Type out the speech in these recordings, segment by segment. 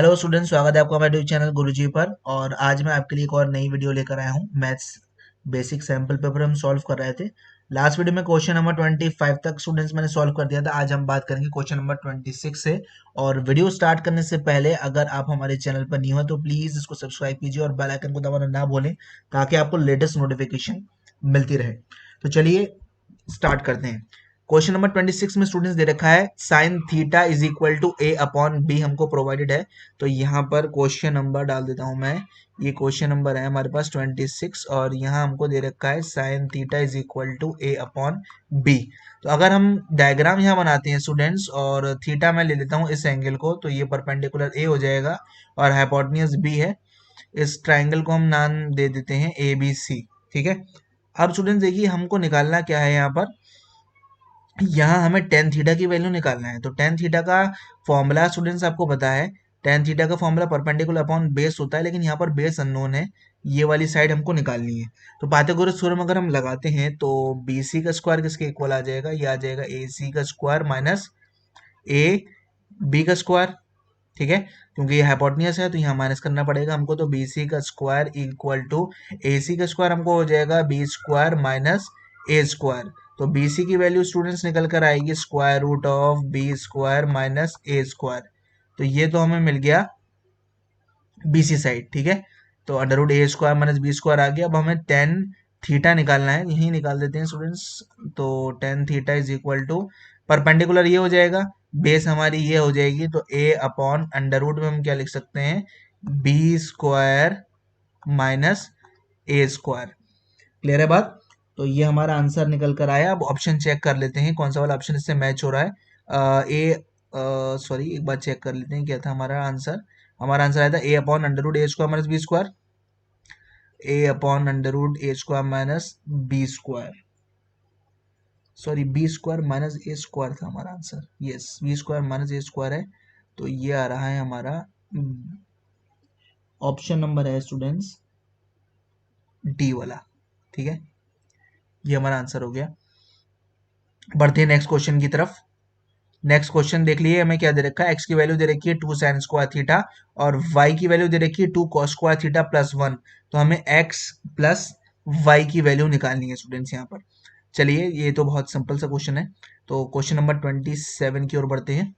Hello student, स्वागत है आपका हमारे यूट्यूब चैनल गुरुजी पर। और आज मैं आपके लिए एक और नई वीडियो लेकर आया हूँ। मैथ्स बेसिक सैम्पल पेपर हम सॉल्व कर रहे थे। लास्ट वीडियो में क्वेश्चन नंबर 25 तक स्टूडेंट्स मैंने सॉल्व कर दिया था। आज हम बात करेंगे क्वेश्चन नंबर 26 से। और वीडियो स्टार्ट करने से पहले अगर आप हमारे चैनल पर न्यू है तो प्लीज इसको सब्सक्राइब कीजिए और बेल आइकन को दबाना ना भूलें, ताकि आपको लेटेस्ट नोटिफिकेशन मिलती रहे। तो चलिए स्टार्ट करते हैं। क्वेश्चन नंबर 26 में स्टूडेंट्स दे रखा है sine theta is equal to A upon B, हमको प्रोवाइडेड है। तो यहाँ पर क्वेश्चन नंबर डाल देता हूँ मैं। ये क्वेश्चन नंबर है हमारे पास 26 और यहाँ हमको दे रखा है sine theta is equal to A upon B. तो अगर हम डायग्राम यहाँ बनाते हैं स्टूडेंट्स, और थीटा मैं ले लेता हूँ इस एंगल को, तो ये परपेंडिकुलर ए हो जाएगा और हाइपोटेन्यूज बी है। इस ट्राइंगल को हम नाम दे देते हैं ए बी सी। ठीक है। अब स्टूडेंट्स देखिए, हमको निकालना क्या है यहाँ पर। यहाँ हमें टेन थीटा की वैल्यू निकालना है। तो टेन थीटा का फॉर्मूला स्टूडेंट्स आपको पता है। टेन थीटा का फॉर्मूला परपेंडिकुलर अपॉन बेस होता है, लेकिन यहाँ पर बेस अननोन है। ये वाली साइड हमको निकालनी है। तो पाइथागोरस थ्योरम अगर हम लगाते हैं तो बी सी का स्क्वायर किसके इक्वल आ जाएगा, ये आ जाएगा ए सी का स्क्वायर माइनस ए बी का स्क्वायर। ठीक है। क्योंकि ये हाइपोटेन्यूज है तो यहाँ माइनस करना पड़ेगा हमको। तो बी सी का square equal to A C का स्क्वायर हमको हो जाएगा B square minus A square. तो बी सी की वैल्यू स्टूडेंट्स निकल कर आएगी square root of B square minus A square. तो ये तो हमें मिल गया बी सी साइड। ठीक है। तो under root A square minus B square आ गया। अब हमें टेन थीटा निकालना है, यही निकाल देते हैं स्टूडेंट्स। तो tan theta is equal to perpendicular ये हो जाएगा, बेस हमारी ये हो जाएगी, तो ए अपॉन अंडर रूट में हम क्या लिख सकते हैं, B square minus A square. Clear है बात। तो ये हमारा आंसर निकल कर आया। अब ऑप्शन चेक कर लेते हैं कौन सा वाला ऑप्शन इससे मैच हो रहा है। ए सॉरी, एक बार चेक कर लेते हैं क्या था हमारा आंसर। हमारा आंसर आया था A upon under root A square minus B square. A upon under root A square minus B square, sorry B square minus A square था हमारा answer. Yes, B square minus A square है। तो ये आ रहा है हमारा option number है स्टूडेंट्स डी वाला। ठीक है। ये हमारा आंसर हो गया। बढ़ते हैं नेक्स्ट क्वेश्चन की तरफ। नेक्स्ट क्वेश्चन देख लिए, हमें क्या दे रखा है, एक्स की वैल्यू दे रखी है टू साइन स्क्वायर थीटा और वाई की वैल्यू दे रखी है two cos square theta plus one. तो हमें एक्स प्लस वाई की वैल्यू निकालनी है स्टूडेंट्स यहाँ पर। चलिए, ये तो बहुत सिंपल सा क्वेश्चन है। तो क्वेश्चन नंबर 27 की ओर बढ़ते हैं।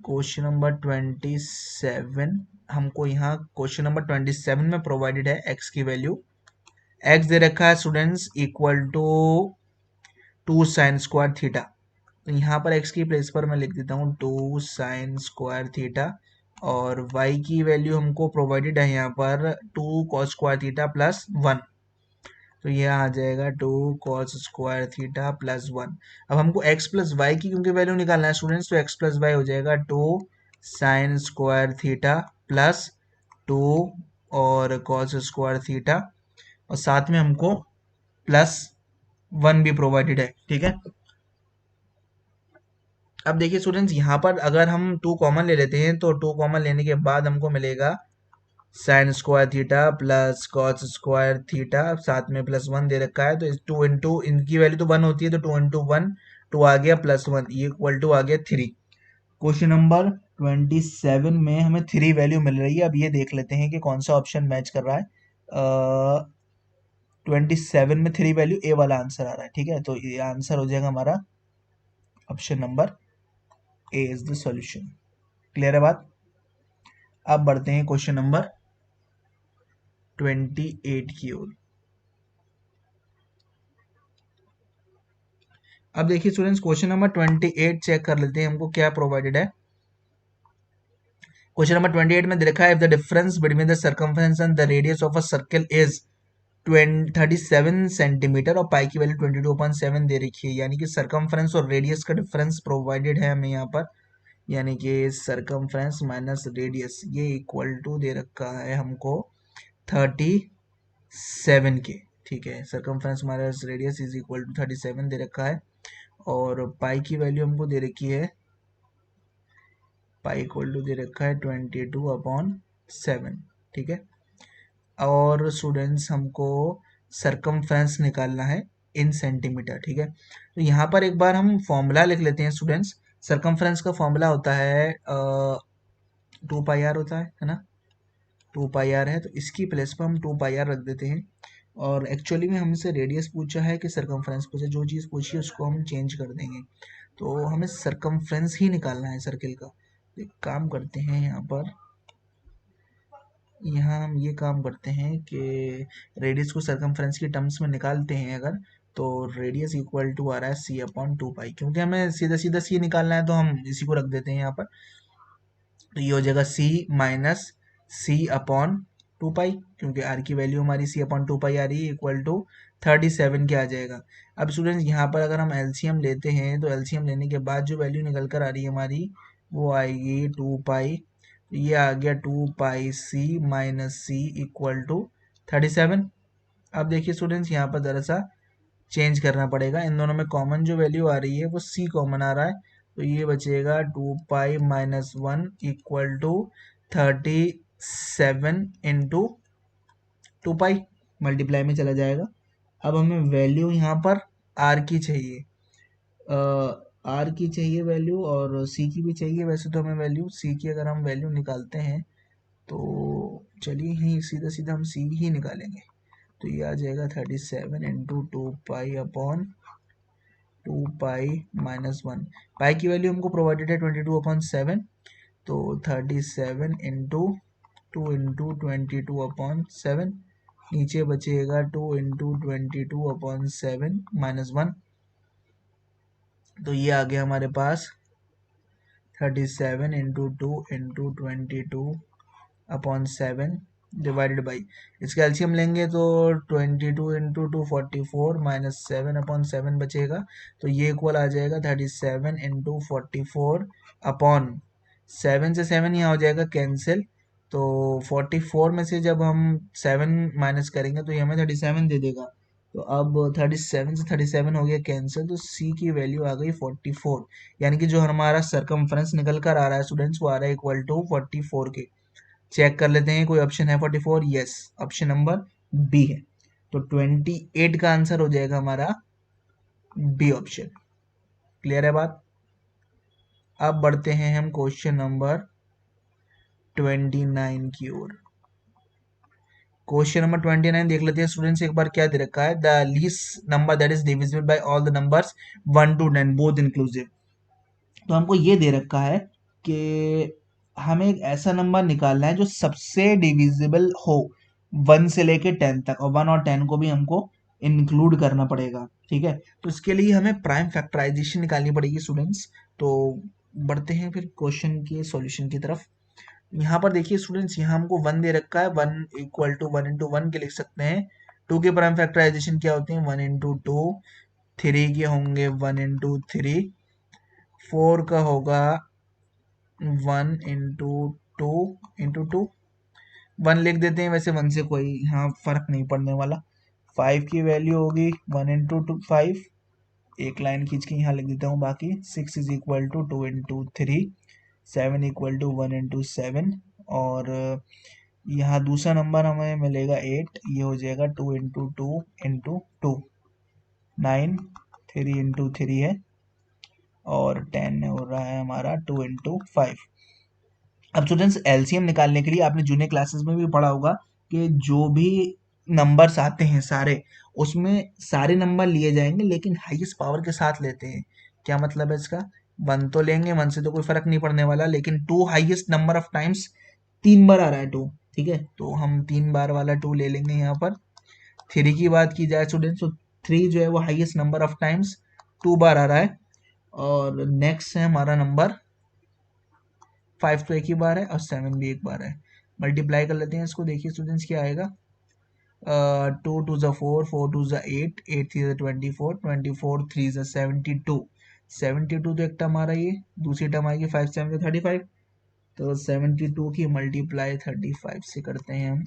क्वेश्चन नंबर 27 हमको यहाँ क्वेश्चन नंबर 27 में प्रोवाइडेड है एक्स की वैल्यू। एक्स दे रखा है students equal to two sine square theta. तो यहाँ पर x की प्लेस पर मैं लिख देता हूँ टू साइन स्क्वायर थीटा, और y की वैल्यू हमको प्रोवाइडेड है यहाँ पर two cos square theta plus one. तो ये आ जाएगा two cos square theta plus one. अब हमको x प्लस वाई की क्योंकि वैल्यू निकालना है स्टूडेंट्स, तो x प्लस वाई हो जाएगा two sine square theta plus two और कॉस स्क्वायर थीटा, और साथ में हमको प्लस वन भी प्रोवाइडेड है। ठीक है। अब देखिए स्टूडेंट्स, यहाँ पर अगर हम टू कॉमन ले लेते हैं तो टू कॉमन लेने के बाद हमको मिलेगा sign square theta plus cos square theta, साथ में प्लस वन दे रखा है। तो इस टू इंटू इनकी वैल्यू तो वन होती है, तो टू इंटू वन टू आ गया प्लस वन, ये इक्वल टू आ गया थ्री। क्वेश्चन नंबर 27 में हमें थ्री वैल्यू मिल रही है। अब ये देख लेते हैं कि कौन सा ऑप्शन मैच कर रहा है। 27 में थ्री वैल्यू ए वाला आंसर आ रहा है। ठीक है। तो ये आंसर हो जाएगा हमारा option number A is the solution. Clear है बात। अब बढ़ते हैं क्वेश्चन नंबर 28 की ओर। अब देखिए स्टूडेंट्स, क्वेश्चन नंबर 28 चेक कर लेते हैं हमको क्या प्रोवाइडेड है। क्वेश्चन नंबर 28 में दे रखा है if the difference between the circumference and the radius of a circle is 37 centimetre और पाई की वैल्यू 22.7 दे रखी है। यानी कि सर्कमफरेंस और रेडियस का डिफरेंस प्रोवाइडेड है हमें यहाँ पर, यानी कि सर्कमफ्रेंस माइनस रेडियस ये इक्वल टू दे रखा है हमको 37 के। ठीक है। Circumference minus radius is equal to 37 दे रखा है, और पाई की वैल्यू हमको दे रखी है, पाई इक्वल टू दे रखा है 22/7। ठीक है। और स्टूडेंट्स हमको सर्कमफ्रेंस निकालना है इन सेंटीमीटर। ठीक है। तो यहाँ पर एक बार हम फॉर्मूला लिख लेते हैं स्टूडेंट्स। सर्कमफ्रेंस का फॉर्मूला होता है टू पाई आर होता है ना, टू पाई आर है, तो इसकी प्लेस पर हम टू पाई आर रख देते हैं। और एक्चुअली में हमसे रेडियस पूछा है कि सरकमफ्रेंस पूछा, जो चीज़ पूछी है उसको हम चेंज कर देंगे। तो हमें सरकमफ्रेंस ही निकालना है सर्किल का। एक काम करते हैं यहाँ हम ये काम करते हैं कि रेडियस को सरकमफ्रेंस की टर्म्स में निकालते हैं अगर, तो रेडियस इक्वल टू आ रहा है सी अपॉन टू पाई। क्योंकि हमें सीधा सीधा सी निकालना है तो हम इसी को रख देते हैं यहाँ पर। तो ये हो जाएगा सी माइनस सी अपॉन टू पाई, क्योंकि आर की वैल्यू हमारी सी अपॉन टू पाई आ रही है, इक्वल टू 37 के आ जाएगा। अब स्टूडेंट्स यहाँ पर अगर हम एलसीएम लेते हैं तो एलसीएम लेने के बाद जो वैल्यू निकल कर आ रही है हमारी, वो आएगी टू पाई। तो ये आ गया two pi c minus c equal to 37। अब देखिए स्टूडेंट्स यहाँ पर ज़रा सा चेंज करना पड़ेगा, इन दोनों में कॉमन जो वैल्यू आ रही है वो सी कॉमन आ रहा है। तो ये बचेगा two pi minus one equal to 37 into two pi, multiply में चला जाएगा। अब हमें वैल्यू यहाँ पर आर की चाहिए, आर की चाहिए वैल्यू और सी की भी चाहिए। वैसे तो हमें वैल्यू सी की अगर हम वैल्यू निकालते हैं तो चलिए ही सीधा सीधा हम सी ही निकालेंगे। तो ये आ जाएगा 37 into two pi upon two pi minus one. Pi की वैल्यू हमको प्रोवाइडेड है 22/7, तो 37 इंटू 22/7, नीचे बचेगा 2 इंटू 22/7 माइनस वन। तो ये आ गया हमारे पास 37 इंटू 2 इंटू 22/7 डिवाइडेड बाई, इसका एलसीएम लेंगे तो 22 इंटू 2 44 माइनस 7/7 बचेगा। तो ये इक्वल आ जाएगा 37 इंटू 44 अपॉन 7 से 7 यहाँ हो जाएगा कैंसिल। तो 44 में से जब हम 7 माइनस करेंगे तो ये हमें 37 दे देगा। तो अब 37 से 37 हो गया कैंसिल, तो सी की वैल्यू आ गई 44। यानी कि जो हमारा सरकमफ्रेंस निकल कर आ रहा है स्टूडेंट्स, वो आ रहा है इक्वल टू 44 के। चेक कर लेते हैं कोई ऑप्शन है 44, यस, ऑप्शन नंबर बी है। तो 28 का आंसर हो जाएगा हमारा बी ऑप्शन। क्लियर है बात। अब बढ़ते हैं हम क्वेश्चन नंबर 29 की ओर। क्वेश्चन नंबर 29 देख लेते हैं स्टूडेंट्स, एक बार क्या दे रखा है, the least number that is divisible by all the numbers 1 to 10 both inclusive. तो हमको ये दे रखा है कि हमें एक ऐसा नंबर निकालना है जो सबसे डिविजिबल हो 1 से लेके 10 तक, और 1 और 10 को भी हमको इंक्लूड करना पड़ेगा। ठीक है, तो इसके लिए हमें प्राइम फैक्टराइजेशन निकालनी पड़ेगी स्टूडेंट्स। तो बढ़ते हैं फिर क्वेश्चन के सॉल्यूशन की तरफ। यहाँ पर देखिए स्टूडेंट्स, यहाँ हमको 1 दे रखा है, 1 इक्वल टू 1 इंटू 1 के लिख सकते हैं। 2 के प्राइम फैक्टराइजेशन क्या होते हैं, 1 इंटू 2। 3 के होंगे 1 इंटू 3। 4 का होगा 1 इंटू 2 इंटू 2। 1 लिख देते हैं, वैसे 1 से कोई यहाँ फर्क नहीं पड़ने वाला। 5 की वैल्यू होगी 1 इंटू 5, एक लाइन खींच के यहाँ लिख देता हूँ बाकी। 6 is equal to 2 into 3। 7 equal to 1 into 7। और यहाँ दूसरा नंबर हमें मिलेगा 8, ये हो जाएगा 2 इंटू 2 इंटू 2, 9। 3 इंटू 3 है, और 10 हो रहा है हमारा 2 इंटू 5। अब स्टूडेंट्स एलसीएम निकालने के लिए आपने जूनियर क्लासेस में भी पढ़ा होगा कि जो भी नंबर्स आते हैं सारे, उसमें सारे नंबर लिए जाएंगे लेकिन हाईएस्ट पावर के साथ लेते हैं। क्या मतलब है इसका, 1 तो लेंगे, 1 से तो कोई फर्क नहीं पड़ने वाला, लेकिन 2 हाईएस्ट नंबर ऑफ टाइम्स 3 बार आ रहा है 2। ठीक है, तो हम 3 बार वाला 2 ले लेंगे यहाँ पर। 3 की बात की जाए स्टूडेंट्स, तो 3 जो है वो हाईएस्ट नंबर ऑफ टाइम्स 2 बार आ रहा है। और नेक्स्ट है हमारा नंबर 5, तो एक ही बार है, और 7 भी एक बार है। मल्टीप्लाई कर लेते हैं इसको, देखिए स्टूडेंट्स क्या आएगा। 2 टू ज़ा 4, 4 टू ज़ा 8, 8 3 ज़ा 24, 24 3 ज़ा 72। 72 तो एक टर्म आ रही है, दूसरी टर्म आएगी 5 7 35। तो 72 की मल्टीप्लाई 35 से करते हैं हम।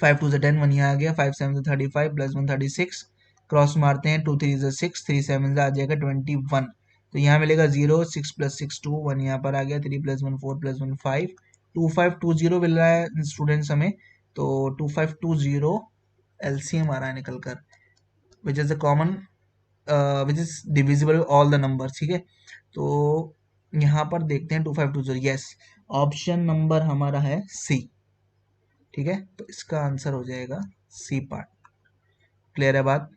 5 2 10, 1 यहाँ आ गया, 5 7 35 प्लस 1 36, क्रॉस मारते हैं, 2 3 6, 3 7 आ जाएगा 21। तो यहाँ मिलेगा 0, 6 प्लस 6 2, 1 यहाँ पर आ गया, 3 प्लस 1 4 प्लस 1 5, 2520 मिल रहा है स्टूडेंट्स हमें। तो 2520 एलसीएम आ रहा है निकल कर, which is the common, which is divisible all the numbers. ठीक है, तो यहाँ पर देखते हैं 2520, यस, ऑप्शन नंबर हमारा है सी। ठीक है, तो इसका आंसर हो जाएगा सी पार्ट। क्लियर है बात?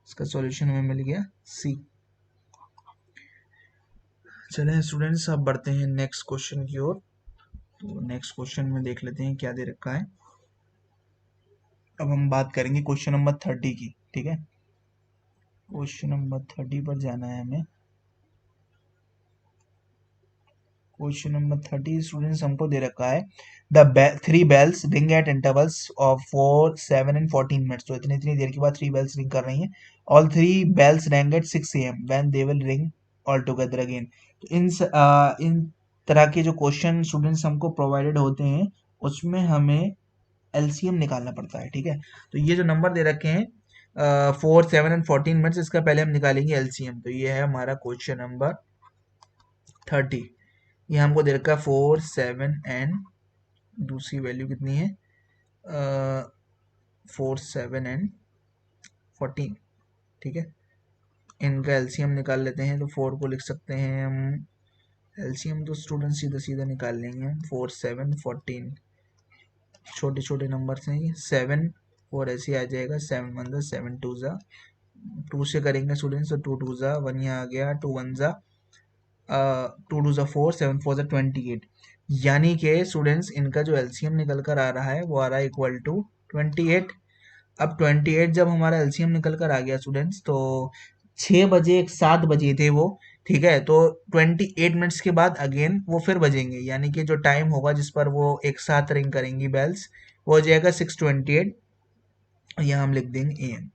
इसका सॉल्यूशन हमें मिल गया सी। चलें स्टूडेंट्स, अब बढ़ते हैं नेक्स्ट क्वेश्चन की ओर। तो नेक्स्ट क्वेश्चन में देख लेते हैं क्या दे रखा है। अब हम बात करेंगे क्वेश्चन नंबर 30 की। ठीक है, क्वेश्चन नंबर 30 पर जाना है हमें। क्वेश्चन नंबर 30 स्टूडेंट्स हमको दे रखा है the three bells ring at intervals of 4, 7 and 14 minutes. तो इतनी इतनी देर के बाद थ्री बेल्स रिंग कर रही हैं। All three bells rang at 6 AM when they will ring all together again. तो इन तरह के जो क्वेश्चन स्टूडेंट्स हमको प्रोवाइडेड होते हैं उसमें हमें एलसीएम निकालना पड़ता है। ठीक है, तो ये जो नंबर दे रखे हैं 4, 7 एंड 14 मिनट्स, इसका पहले हम निकालेंगे एलसीएम। तो ये है हमारा क्वेश्चन नंबर 30। ये हमको दे रखा है 4, 7 एंड दूसरी वैल्यू कितनी है 4, 7 एंड 14। ठीक है, इनका एलसीएम निकाल लेते हैं। तो 4 को लिख सकते हैं हम, एलसीएम तो स्टूडेंट सीधा सीधा निकाल लेंगे। 4, 7, 14 छोटे छोटे नंबर हैं ये। 7 4 ऐसे आ जाएगा। 7 1 जा, 7 2 जा, 2 से करेंगे स्टूडेंट्स तो 2 2 जा 1, यहाँ आ गया 2 1 जा 2 2 जा 4, 7 4 जा 28। यानी कि स्टूडेंट्स इनका जो एलसीएम निकल कर आ रहा है वो आ रहा है इक्वल टू 28। अब 28 जब हमारा एलसीएम निकल कर आ गया स्टूडेंट्स, तो 6 बजे 7 बजे थे वो। ठीक है, तो 28 मिनट्स के बाद अगेन वो फिर बजेंगे, यानी कि जो टाइम होगा जिस पर वो एक साथ रिंग करेंगी बेल्स, वो हो जाएगा 6:28। यहाँ हम लिख देंगे AM।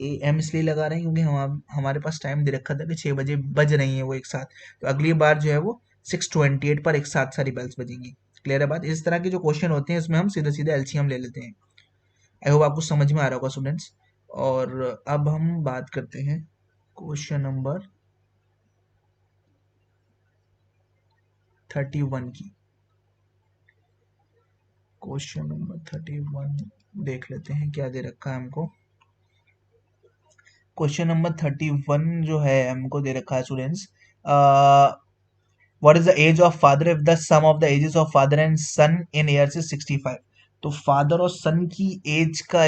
AM इसलिए लगा रहे हैं क्योंकि हम हमारे पास टाइम दे रखा था कि 6 बजे बज रही है वो एक साथ। तो अगली बार जो है वो 6:28 पर एक साथ सारी बेल्स बजेंगी। क्लियर है बात? इस तरह के जो क्वेश्चन होते हैं इसमें हम सीधा सीधा एलसीएम ले लेते हैं। आई होप आपको समझ में आ रहा होगा स्टूडेंट्स। और अब हम बात करते हैं क्वेश्चन नंबर 31 की। क्वेश्चन नंबर 31 देख लेते हैं क्या दे रखा है हमको। क्वेश्चन नंबर 31 जो है हमको दे रखा है students, what is the age of father if the sum of the ages of father and son in years is 65। तो फादर और सन की एज का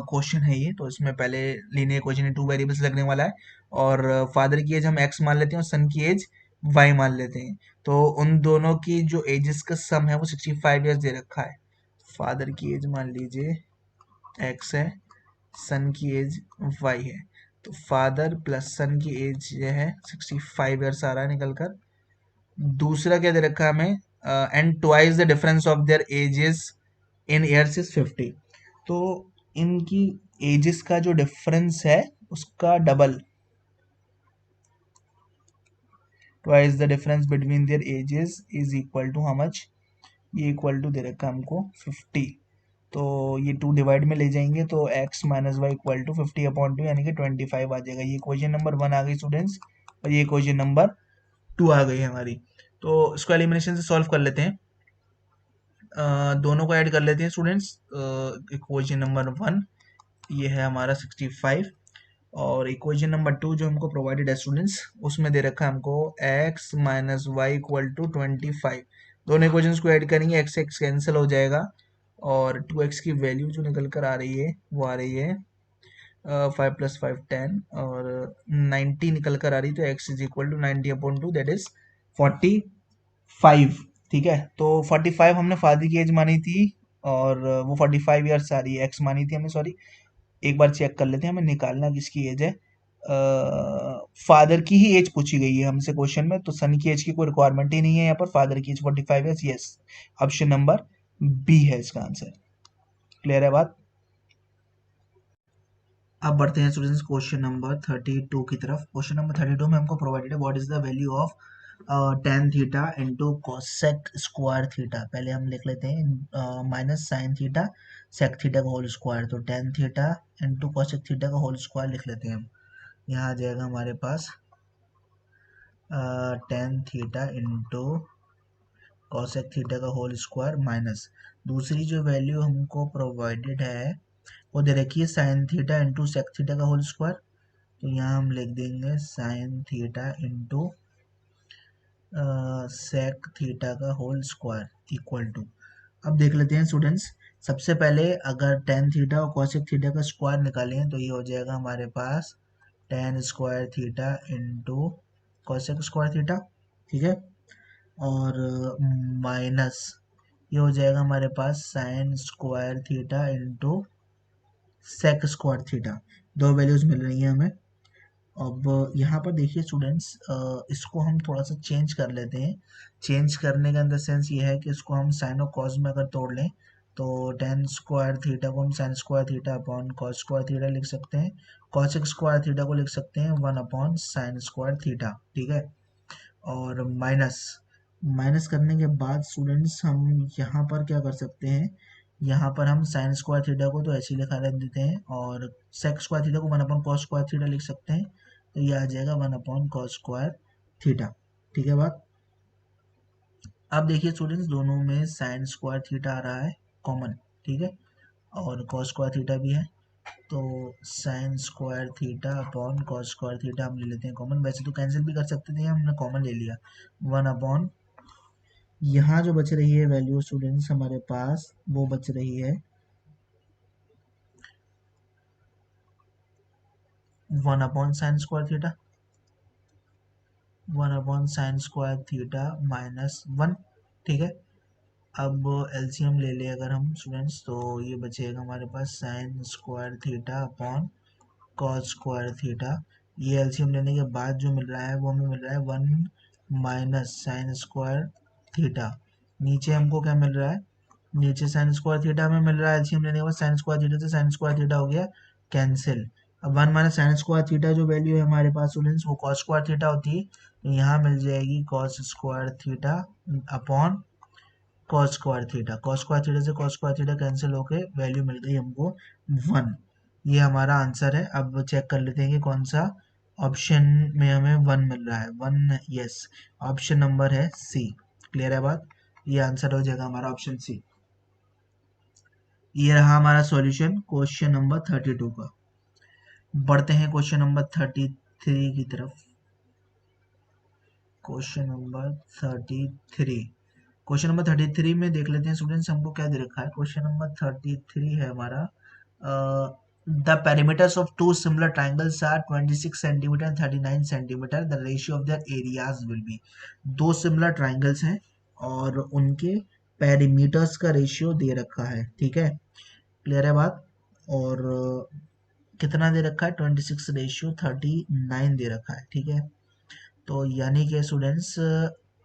क्वेश्चन है ये। तो इसमें पहले लीनियर इक्वेशन में टू वेरिएबल्स लगने वाला है, और फादर की एज हम एक्स मान लेते हैं और सन की एज वाई मान लेते हैं। तो उन दोनों की जो एजेस का सम है वो 65 ईयर्स दे रखा है। फादर की एज मान लीजिए एक्स है, सन की एज वाई है। तो फादर प्लस सन की एज जो है 65 ईयर्स आ रहा है निकल कर। दूसरा क्या दे रखा है हमें, and twice the difference of their ages in years is 50। तो इनकी एजेस का जो डिफरेंस है उसका double, twice the difference between their ages is equal to how much, ये इक्वल टू दे रखा है हमको 50। तो ये 2 डिवाइड में ले जाएंगे तो x minus y equal to 50/2 यानी कि 25 आ जाएगा। ये क्वेश्चन नंबर 1 आ गई स्टूडेंट्स, और ये क्वेश्चन नंबर 2 आ गई हमारी। तो इसको एलिमिनेशन से सॉल्व कर लेते हैं। दोनों को ऐड कर लेते हैं स्टूडेंट्स। इक्वेशन नंबर 1 ये है हमारा 65, और इक्वेशन नंबर 2 जो हमको प्रोवाइडेड है स्टूडेंट्स उसमें दे रखा है हमको x minus y equal to 25। दोनों इक्वेशंस को ऐड करेंगे, x x कैंसिल हो जाएगा, और 2x की वैल्यू जो निकल कर आ रही है वो आ रही है 5 + 5 10, और 90 निकल कर आ रही। तो x is equal to 90/2 that is 45। ठीक है, तो 45 हमने फादर की एज मानी थी, और वो 45 ईयर्स आ रही है, एक्स मानी थी हमने, सॉरी। एक बार चेक कर लेते हैं, हमें निकालना किसकी एज है। फादर की ही एज पूछी गई है हमसे क्वेश्चन में, तो सन की एज की कोई रिक्वायरमेंट ही नहीं है यहाँ पर। फादर की एज 45 है, यस, ऑप्शन नंबर बी है इसका आंसर। क्लियर है बात? अब बढ़ते हैं स्टूडेंट्स क्वेश्चन नंबर 32 की तरफ। क्वेश्चन नंबर 32 में हमको प्रोवाइडेड है what is the value of tan theta into cosec square theta. पहले हम लिख लेते हैं minus sine theta sec theta का होल स्क्वायर। तो tan theta into cosec theta का होल स्क्वायर लिख लेते हैं हम। यहाँ आ जाएगा हमारे पास tan theta into cosec theta का होल स्क्वायर माइनस दूसरी जो वैल्यू हमको प्रोवाइडेड है वो दे रखी है sine theta into sec theta का होल स्क्वायर। तो यहाँ हम लिख देंगे sine theta into sec theta का होल स्क्वायर इक्वल टू, अब देख लेते हैं स्टूडेंट्स। सबसे पहले अगर टेन थीटा और कॉसेक थीटा का स्क्वायर निकालें तो ये हो जाएगा हमारे पास tan square theta into cosec square theta, ठीक है। और माइनस ये हो जाएगा हमारे पास sine square theta into sec square theta. दो वैल्यूज मिल रही हैं हमें। अब यहाँ पर देखिए स्टूडेंट्स, इसको हम थोड़ा सा चेंज कर लेते हैं। चेंज करने का इन द सेंस ये है कि इसको हम साइन और कॉस में अगर तोड़ लें तो टेन स्क्वायर थीटा को हम sign square theta upon cos square theta लिख सकते हैं। कॉसेक स्क्वायर थीटा को लिख सकते हैं one upon sine square theta, ठीक है। और माइनस माइनस करने के बाद स्टूडेंट्स हम यहाँ पर क्या कर सकते हैं, यहाँ पर हम साइन स्क्वायर थीटा को तो ऐसे ही लिखा रख देते हैं और सेक स्क्वायर थीटा को one upon cos square theta लिख सकते हैं। तो ये आ जाएगा one upon cos square theta, ठीक है बात। अब देखिए स्टूडेंट्स, दोनों में साइन स्क्वायर थीटा आ रहा है कॉमन, ठीक है, और कॉस स्क्वायर थीटा भी है। तो sign square theta upon cos square theta हम ले लेते हैं कॉमन। वैसे तो कैंसिल भी कर सकते थे, हमने कॉमन ले लिया। वन अपॉन यहाँ जो बच रही है वैल्यू स्टूडेंट्स हमारे पास, वो बच रही है one upon sine square theta, one upon sine square theta minus one, ठीक है। अब एलसीएम ले ले अगर हम स्टूडेंट्स, तो ये बचेगा हमारे पास sine square theta upon cos square theta. ये एलसीएम लेने के बाद जो मिल रहा है वो हमें मिल रहा है one minus sign square theta. नीचे हमको क्या मिल रहा है, नीचे साइन स्क्वायर थीटा में मिल रहा है एलसीएम लेने के बाद साइन स्क्वायर थीटा से साइन स्क्वायर थीटा हो गया कैंसिल। अब one minus sign square theta जो वैल्यू है हमारे पास स्टूडेंट्स वो कॉस स्क्वायर थीटा होती है, तो यहाँ मिल जाएगी cos square theta upon cos square theta. Cos square theta से कॉस स्क्वायर थीटा कैंसिल होके वैल्यू मिल गई हमको वन। ये हमारा आंसर है। अब चेक कर लेते हैं कि कौन सा ऑप्शन में हमें वन मिल रहा है। वन, यस, ऑप्शन नंबर है सी। क्लियर है बात, ये आंसर हो जाएगा हमारा ऑप्शन सी। ये रहा हमारा सॉल्यूशन क्वेश्चन नंबर 32 का। बढ़ते हैं क्वेश्चन नंबर 33 की तरफ। क्वेश्चन नंबर 33, क्वेश्चन नंबर 33 में देख लेते हैं स्टूडेंट्स हमको क्या दे रखा है। क्वेश्चन नंबर 33 है हमारा, the perimeters of two similar triangles are 26 centimetre and 39 centimetre, the ratio of their areas will be. दो सिमिलर ट्राइंगल्स हैं और उनके पेरीमीटर्स का रेशियो दे रखा है, ठीक है। क्लियर है बात। और कितना दे रखा है, 26 रेशियो 39 दे रखा है, ठीक है। तो यानी कि स्टूडेंट्स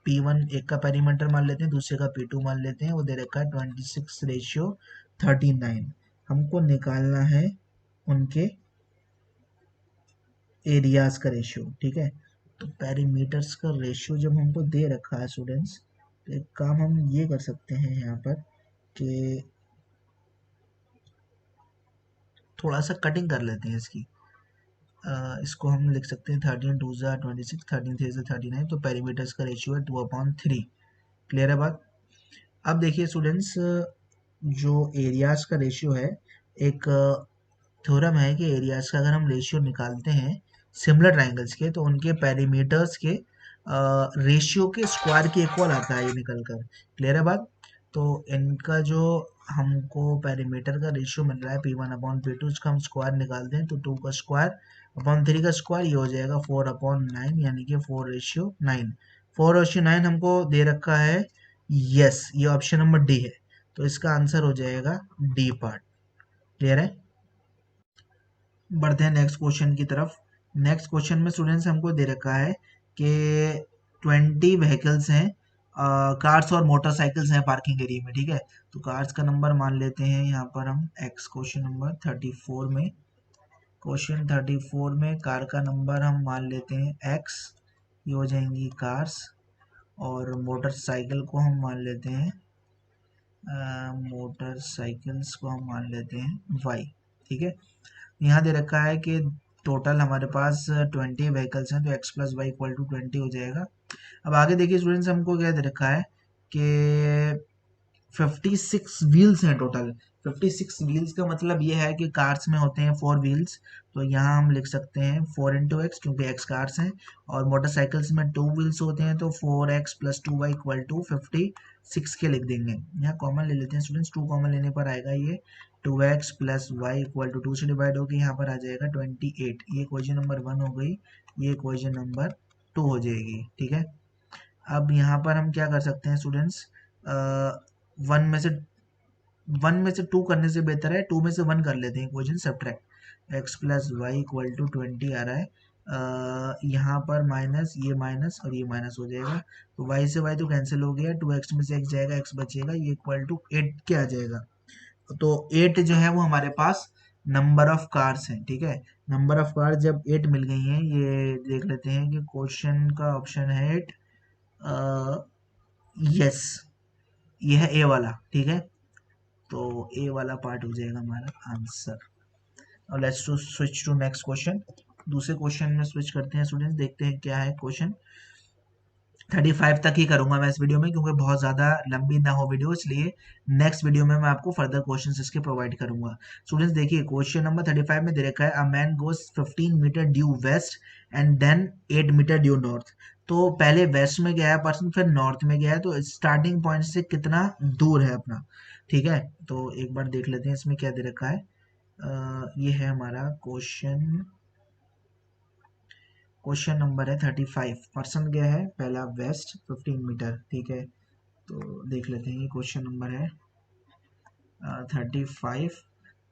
पी वन एक का पेरीमीटर मान लेते हैं, दूसरे का पी टू मान लेते हैं, वो दे रखा है 26 रेशियो 39। हमको निकालना है उनके एरियाज का रेशियो, ठीक है। तो पेरीमीटर्स का रेशियो जब हमको दे रखा है स्टूडेंट्स, तो एक काम हम ये कर सकते हैं यहाँ पर कि थोड़ा सा कटिंग कर लेते हैं इसकी। इसको हम लिख सकते हैं 13 टू ज़ा 26, 13 थ्री ज़ा 39, तो पेरीमीटर्स का रेशियो है 2/3। क्लियर है बात। अब देखिए स्टूडेंट्स, जो एरियाज का रेशियो है, एक थ्योरम है कि एरियाज का अगर हम रेशियो निकालते हैं सिमिलर ट्राइंगल्स के, तो उनके पेरीमीटर्स के रेशियो के स्क्वायर के इक्वल आता है ये निकल कर। क्लियर है बात। तो इनका जो हमको पेरीमीटर का रेशियो मिल रहा है P1/P2, इसका हम स्क्वायर निकालते हैं तो 2 का स्क्वायर अपॉन 3 का स्क्वायर, ये हो जाएगा 4/9, यानी कि 4:9। 4:9 हमको दे रखा है, यस, ये ऑप्शन नंबर डी है। तो इसका आंसर हो जाएगा डी पार्ट। क्लियर है। बढ़ते हैं नेक्स्ट क्वेश्चन की तरफ। नेक्स्ट क्वेश्चन में स्टूडेंट्स हमको दे रखा है कि 20 व्हीकल्स हैं, कार्स और मोटरसाइकिल्स हैं पार्किंग एरिया में, ठीक है। तो कार्स का नंबर मान लेते हैं यहाँ पर हम एक्स। क्वेश्चन नंबर 34 में, क्वेश्चन 34 में कार का नंबर हम मान लेते हैं एक्स, ये हो जाएंगी कार्स। और मोटरसाइकिल को हम मान लेते हैं, मोटरसाइकिल्स को हम मान लेते हैं वाई, ठीक है। यहाँ दे रखा है कि टोटल हमारे पास 20 व्हीकल्स हैं, तो x plus y equal to 20 हो जाएगा। अब आगे देखिए स्टूडेंट्स, हमको क्या दे रखा है कि 56 व्हील्स हैं टोटल। 56 व्हील्स का मतलब ये है कि कार्स में होते हैं 4 व्हील्स, तो यहाँ हम लिख सकते हैं 4 इंटू एक्स, क्योंकि एक्स कार्स हैं। और मोटरसाइकिल्स में 2 व्हील्स होते हैं, तो 4x plus 2y equal to 56 के लिख देंगे। यहाँ कॉमन ले लेते हैं स्टूडेंट्स, 2 कॉमन लेने पर आएगा ये 2x plus y equal to 2 से डिवाइड होकर यहाँ पर आ जाएगा 28। ये इक्वेशन नंबर 1 हो गई, ये इक्वेशन नंबर 2 हो जाएगी। ठीक है, अब यहाँ पर हम क्या कर सकते हैं स्टूडेंट्स, वन में से 2 करने से बेहतर है 2 में से 1 कर लेते हैं, equation subtract x plus y equal to 20 आ रहा है। यहाँ पर माइनस, ये माइनस और ये माइनस हो जाएगा, तो y से y तो कैंसिल हो गया, 2x में से x जाएगा, x बचेगा, ये इक्वल टू 8 के आ जाएगा। तो 8 जो है वो हमारे पास नंबर ऑफ कार्स हैं। ठीक है, नंबर ऑफ कार्स जब 8 मिल गई हैं, ये देख लेते हैं कि क्वेश्चन का ऑप्शन है 8। यस, ये है ए वाला। ठीक है, तो ए वाला पार्ट हो जाएगा हमारा आंसर। और let's to switch to next question. दूसरे क्वेश्चन में स्विच करते हैं स्टूडेंट्स, देखते हैं क्या है क्वेश्चन। 35 तक ही करूंगा मैं इस वीडियो में, क्योंकि बहुत ज़्यादा लंबी ना हो वीडियो, इसलिए नेक्स्ट वीडियो में मैं आपको फर्दर क्वेश्चंस इसके प्रोवाइड करूंगा। स्टूडेंट्स देखिए, क्वेश्चन नंबर 35 में दे रखा है a man goes 15 metre due west and then 8 metre due north. तो पहले वेस्ट में गया है पर्सन, फिर नॉर्थ में गया है, तो स्टार्टिंग पॉइंट से कितना दूर है अपना। ठीक है, तो एक बार देख लेते हैं इसमें क्या दे रखा है। ये है हमारा क्वेश्चन, क्वेश्चन नंबर है 35। पर्सन गया है पहला वेस्ट 15 मीटर। ठीक है, तो देख लेते हैं, ये क्वेश्चन नंबर है 35।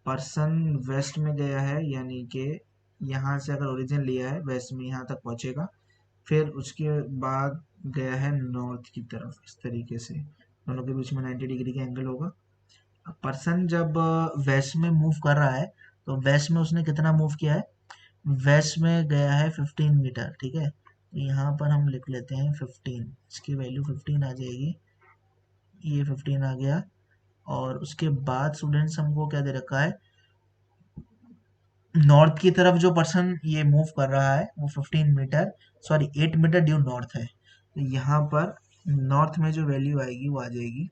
पर्सन वेस्ट में गया है, यानी कि यहाँ से अगर ओरिजिन लिया है वेस्ट में, यहाँ तक पहुँचेगा, फिर उसके बाद गया है नॉर्थ की तरफ, इस तरीके से दोनों के बीच में 90 डिग्री का एंगल होगा। पर्सन जब वेस्ट में मूव कर रहा है, तो वेस्ट में उसने कितना मूव किया है, वेस्ट में गया है 15 मीटर। ठीक है, तो यहाँ पर हम लिख लेते हैं 15, इसकी वैल्यू 15 आ जाएगी, ये 15 आ गया। और उसके बाद स्टूडेंट्स हमको क्या दे रखा है, नॉर्थ की तरफ जो पर्सन ये मूव कर रहा है वो 15 metre, sorry 8 metre due north है, तो यहाँ पर नॉर्थ में जो वैल्यू आएगी वो आ जाएगी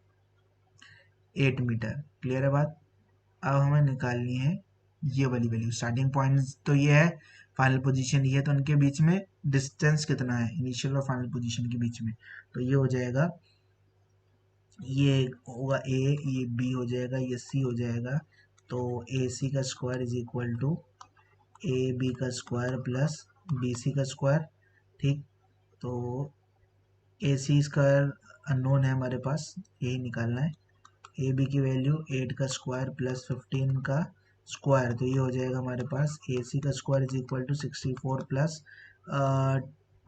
8 मीटर। क्लियर है बात। अब हमें निकालनी है ये वाली वैल्यू, स्टार्टिंग पॉइंट तो ये है, फाइनल पोजीशन ये है, तो उनके बीच में डिस्टेंस कितना है इनिशियल और फाइनल पोजीशन के बीच में, तो ये हो जाएगा, ये होगा ए, ये बी हो जाएगा, ये सी हो जाएगा। तो ए सी का square is equal to A B का स्क्वायर प्लस बी सी का स्क्वायर। ठीक, तो ए सी स्क्वायर अननोन है हमारे पास, यही निकालना है। ए बी की वैल्यू 8 का स्क्वायर प्लस 15 का स्क्वायर, तो ये हो जाएगा हमारे पास ए सी का स्क्वायर इज इक्वल टू 64 प्लस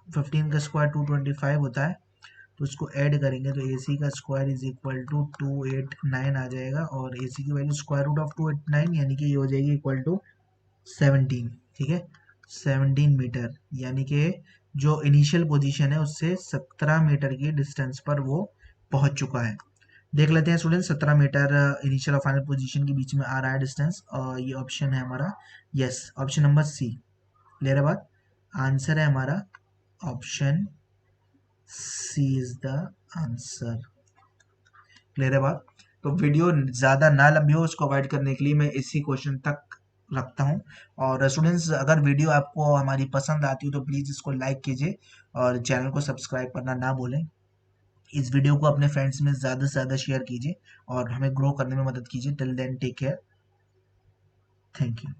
15 का स्क्वायर 225 होता है, तो उसको ऐड करेंगे तो ए सी का स्क्वायर इज इक्वल टू 289 आ जाएगा, और ए सी की वैल्यू स्क्वायर रूट ऑफ 289, यानी कि ये हो जाएगी इक्वल टू 17। ठीक है, 17 मीटर, यानी कि जो इनिशियल पोजीशन है उससे 17 मीटर की डिस्टेंस पर वो पहुंच चुका है। देख लेते हैं स्टूडेंट, 17 मीटर इनिशियल और फाइनल पोजीशन के बीच में आ रहा है डिस्टेंस, और ये ऑप्शन है हमारा yes, option number C. Clear है बात, आंसर है हमारा option C is the answer. Clear है बात। तो वीडियो ज़्यादा ना लंबी हो, उसको अवॉइड करने के लिए मैं इसी क्वेश्चन तक रखता हूँ। और स्टूडेंट्स, अगर वीडियो आपको हमारी पसंद आती हो तो प्लीज़ इसको लाइक कीजिए और चैनल को सब्सक्राइब करना ना भूलें। इस वीडियो को अपने फ्रेंड्स में ज़्यादा से ज़्यादा शेयर कीजिए और हमें ग्रो करने में मदद कीजिए। Till then take care, thank you.